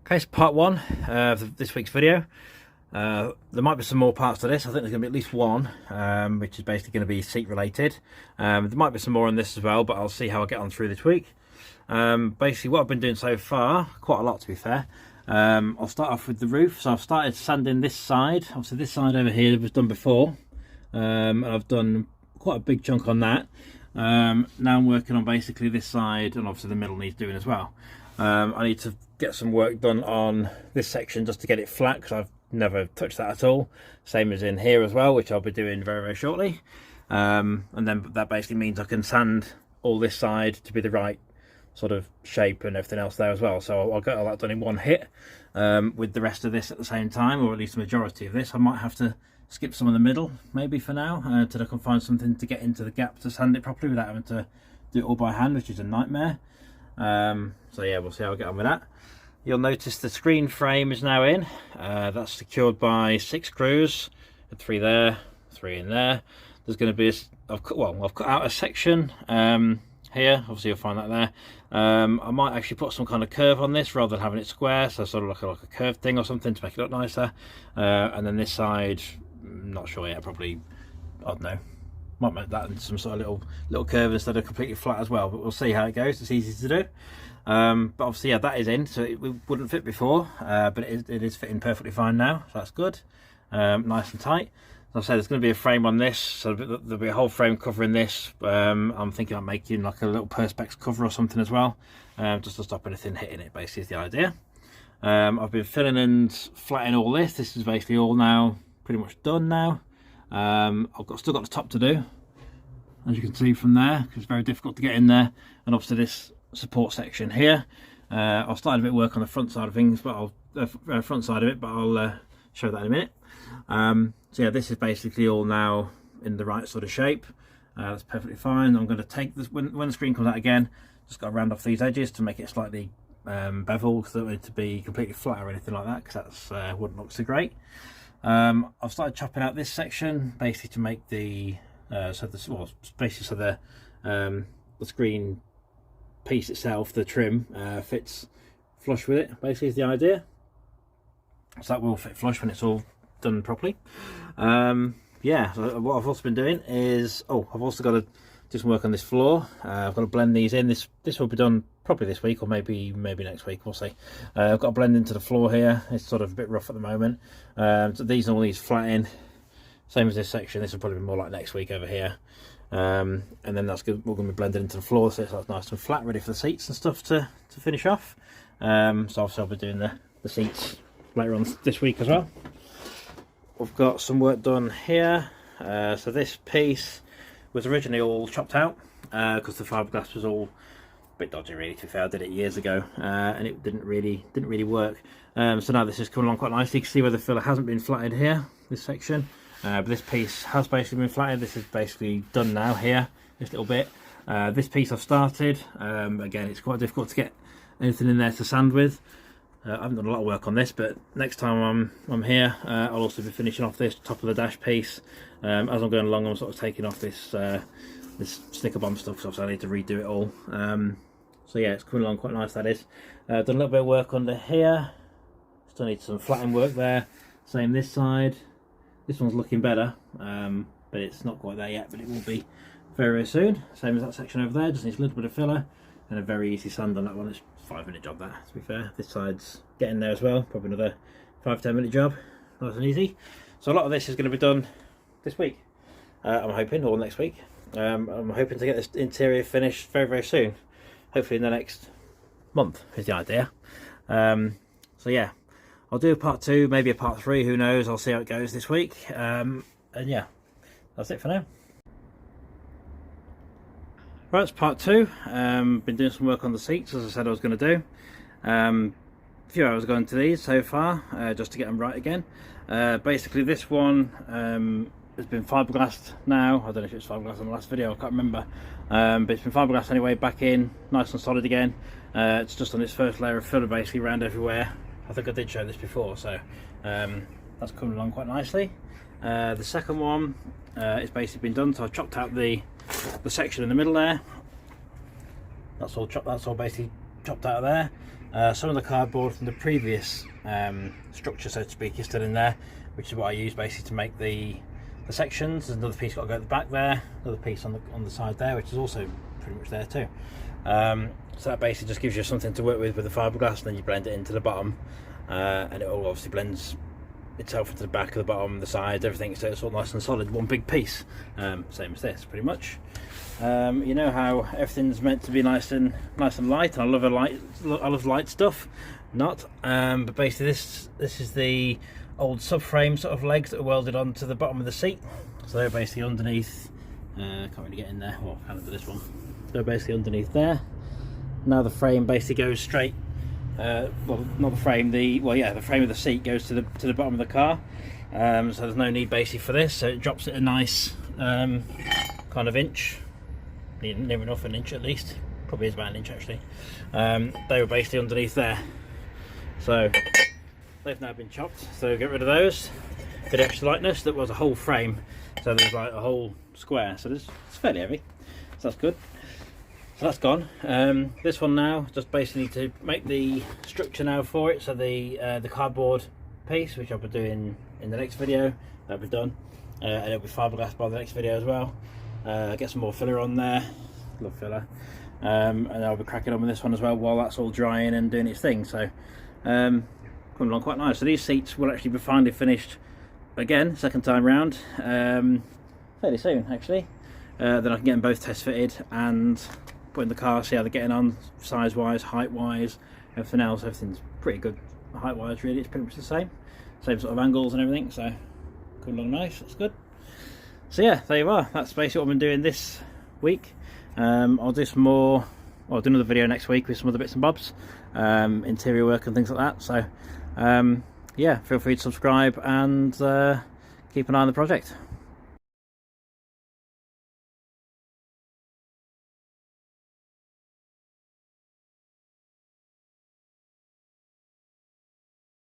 Okay, so part one of this week's video. There might be some more parts to this. I think there's going to be at least one, which is basically going to be seat related. There might be some more on this as well, but I'll see how I get on through this week. Basically what I've been doing so far, quite a lot to be fair. I'll start off with the roof. So I've started sanding this side. Obviously this side over here was done before, and I've done quite a big chunk on that. Now I'm working on basically this side, and obviously the middle needs doing as well. I need to get some work done on this section just to get it flat, because I've never touched that at all. Same as in here as well, which I'll be doing very, very shortly. And then that basically means I can sand all this side to be the right sort of shape and everything else there as well. So I'll get all that done in one hit, with the rest of this at the same time, or at least the majority of this. I might have to skip some of the middle maybe for now, until I can find something to get into the gap to sand it properly without having to do it all by hand, which is a nightmare. So yeah, we'll see how I get on with that. You'll notice the screen frame is now in. That's secured by 6 screws, 3 there, 3 in there. There's going to be I've cut out a section here. Obviously you'll find that there. I might actually put some kind of curve on this rather than having it square, so sort of like a curved thing or something to make it look nicer. And then this side, not sure yet, probably, I don't know, might make that into some sort of little curve instead of completely flat as well, but we'll see how it goes. It's easy to do. But obviously, yeah, that is in, so it wouldn't fit before, but it is fitting perfectly fine now, so that's good. Nice and tight. As I said, there's going to be a frame on this, so there'll be a whole frame covering this. I'm thinking about making like a little perspex cover or something as well, just to stop anything hitting it, basically is the idea. I've been filling and flattening all this. This is basically all now pretty much done now. I've still got the top to do, as you can see from there, because it's very difficult to get in there, and obviously this support section here. I've started a bit of work on the front side of things, but I'll show that in a minute. So yeah, this is basically all now in the right sort of shape. That's perfectly fine. I'm going to take this when the screen comes out again. Just got to round off these edges to make it slightly beveled, because I don't want it to be completely flat or anything like that, because that wouldn't look so great. I've started chopping out this section basically to make the the screen piece itself, the trim, fits flush with it, basically is the idea. So that will fit flush when it's all done properly. Yeah, so what I've also been doing is, I've also got to do some work on this floor. I've got to blend these in. This will be done probably this week, or maybe next week, we'll see. I've got to blend into the floor here. It's sort of a bit rough at the moment. So these all need flattening. Same as this section. This will probably be more like next week over here. And then that's good. We're going to be blended into the floor, so it's nice and flat, ready for the seats and stuff to finish off. So obviously I'll be doing the seats later on this week as well. We've got some work done here. So this piece was originally all chopped out, because the fiberglass was all a bit dodgy, really, to be fair. I did it years ago, and it didn't really work. So now this is coming along quite nicely. You can see where the filler hasn't been flatted here, this section. But this piece has basically been flatted. This is basically done now here, this little bit. This piece I've started. Again, it's quite difficult to get anything in there to sand with. I haven't done a lot of work on this, but next time I'm here, I'll also be finishing off this top of the dash piece. As I'm going along, I'm sort of taking off this this sticker bomb stuff, so I need to redo it all. So yeah, it's coming along quite nice, that is. Done a little bit of work under here. Still need some flattening work there. Same this side. This one's looking better, but it's not quite there yet, but it will be very, very soon. Same as that section over there, just needs a little bit of filler and a very easy sand on that one. It's a 5-minute job, that, to be fair. This side's getting there as well, probably another 5-10 minute job, nice and easy. So a lot of this is going to be done this week, I'm hoping, or next week. I'm hoping to get this interior finished very, very soon, hopefully in the next month is the idea. So yeah, I'll do a part 2, maybe a part 3, who knows. I'll see how it goes this week. And yeah, that's it for now. Right, it's part 2. Been doing some work on the seats, as I said I was going to do. A few hours going to these so far, just to get them right again. Basically this one has been fiberglassed now. I don't know if it was fiberglass in the last video, I can't remember. But it's been fiberglassed anyway, back in, nice and solid again. It's just on this first layer of filler basically around everywhere. I think I did show this before, so that's coming along quite nicely. The second one is basically been done, so I've chopped out the section in the middle there. That's all chopped, that's all basically chopped out of there. Some of the cardboard from the previous structure, so to speak, is still in there, which is what I use basically to make the sections. There's another piece got to go at the back there, another piece on the side there, which is also pretty much there too. So that basically just gives you something to work with the fiberglass, and then you blend it into the bottom, and it all obviously blends itself into the back of the bottom, the sides, everything, so it's all nice and solid, one big piece. Same as this, pretty much. You know how everything's meant to be nice and light, and I love light stuff. Not, but basically this is the old subframe sort of legs that are welded onto the bottom of the seat. So they're basically underneath. Can't really get in there. Well, kind of this one. So basically underneath there. Now the frame basically goes straight. Well, not the frame. The frame of the seat goes to the bottom of the car. So there's no need basically for this. So it drops it a nice kind of inch. Near enough an inch at least. Probably is about an inch actually. They were basically underneath there. So they've now been chopped. So get rid of those. Bit extra lightness. That was a whole frame. So there's like a whole square. So it's fairly heavy. So that's good. So that's gone. This one now, just basically need to make the structure now for it. So the cardboard piece, which I'll be doing in the next video, that'll be done. And it'll be fiberglass by the next video as well. Get some more filler on there. Love filler. And I'll be cracking on with this one as well while that's all drying and doing its thing. So coming along quite nice. So these seats will actually be finally finished again, second time round, fairly soon actually. Then I can get them both test fitted and put in the car, see how they're getting on, size wise, height wise, everything else. Everything's pretty good height wise, really. It's pretty much the same sort of angles and everything, so coming along nice. That's good. So yeah, there you are. That's basically what I've been doing this week. I'll do some more. I'll do another video next week with some other bits and bobs, interior work and things like that. So yeah, feel free to subscribe and keep an eye on the project.